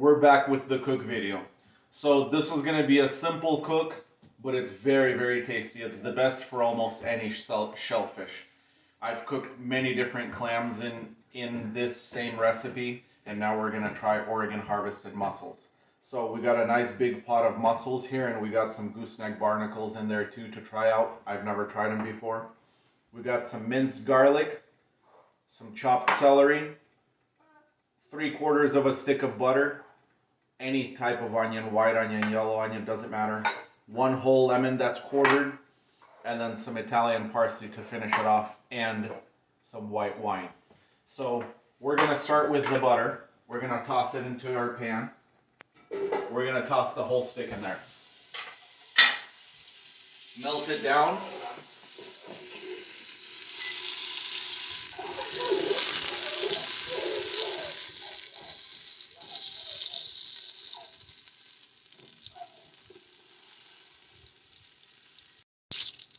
We're back with the cook video. So this is going to be a simple cook, but it's very, very tasty. It's the best for almost any shellfish. I've cooked many different clams in this same recipe, and now we're going to try Oregon harvested mussels. So we got a nice big pot of mussels here, and we got some gooseneck barnacles in there too to try out. I've never tried them before. We got some minced garlic, some chopped celery, 3/4 of a stick of butter, any type of onion, white onion, yellow onion, doesn't matter. 1 whole lemon that's quartered, and then some Italian parsley to finish it off, and some white wine. So we're gonna start with the butter. We're gonna toss it into our pan. We're gonna toss the whole stick in there. Melt it down.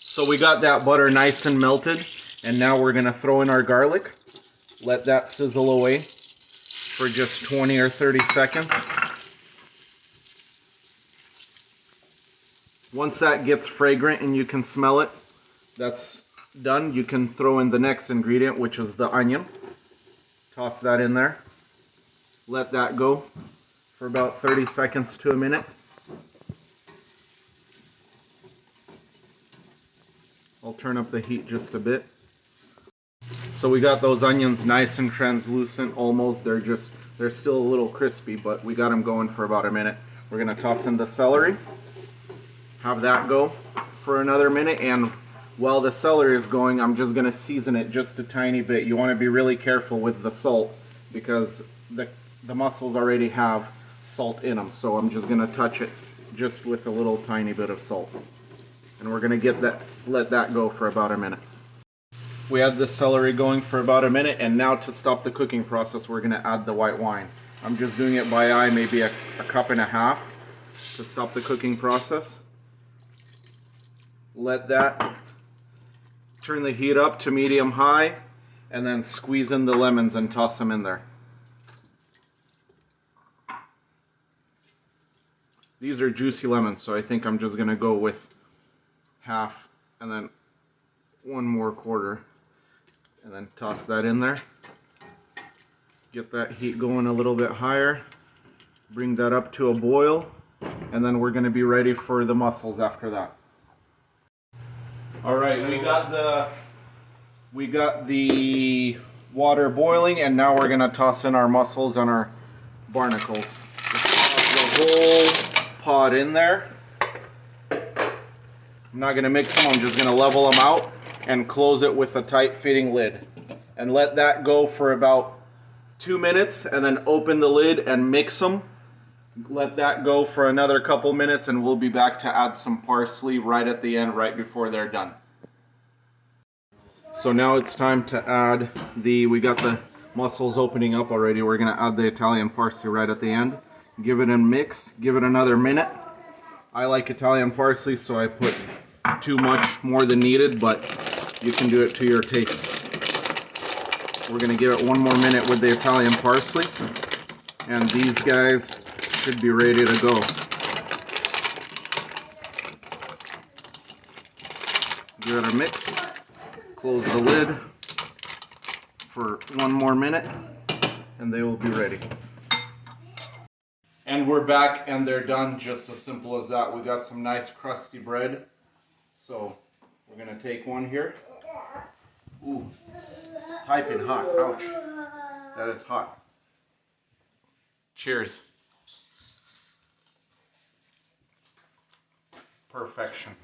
So we got that butter nice and melted, and now we're gonna throw in our garlic. Let that sizzle away for just 20 or 30 seconds. Once that gets fragrant and you can smell it, that's done. You can throw in the next ingredient, which is the onion. Toss that in there. Let that go for about 30 seconds to a minute. I'll turn up the heat just a bit. So we got those onions nice and translucent almost. They're still a little crispy, but we got them going for about a minute. We're gonna toss in the celery. Have that go for another minute, and while the celery is going, I'm just gonna season it just a tiny bit. You wanna be really careful with the salt because the mussels already have salt in them. So I'm just gonna touch it just with a little tiny bit of salt. And we're gonna let that go for about a minute. We had the celery going for about a minute, and now to stop the cooking process, we're gonna add the white wine. I'm just doing it by eye, maybe a cup and a half to stop the cooking process. Let that, turn the heat up to medium high, and then squeeze in the lemons and toss them in there. These are juicy lemons, so I think I'm just gonna go with half and then 1 more quarter, and then toss that in there. Get that heat going a little bit higher, bring that up to a boil, and then we're going to be ready for the mussels after that. All right, we got the water boiling, and now we're going to toss in our mussels and our barnacles. Just toss the whole pot in there. I'm not going to mix them, I'm just going to level them out and close it with a tight fitting lid. And let that go for about 2 minutes, and then open the lid and mix them. Let that go for another couple minutes, and we'll be back to add some parsley right at the end, right before they're done. So now it's time to add we got the mussels opening up already. We're going to add the Italian parsley right at the end. Give it a mix, give it another minute. I like Italian parsley, so I put too much more than needed, but you can do it to your taste. We're going to give it 1 more minute with the Italian parsley, and these guys should be ready to go. Give it a mix, close the lid for 1 more minute, and they will be ready. And we're back, and they're done, just as simple as that. We got some nice crusty bread. So we're gonna take one here. Ooh, piping hot, ouch. That is hot. Cheers. Perfection.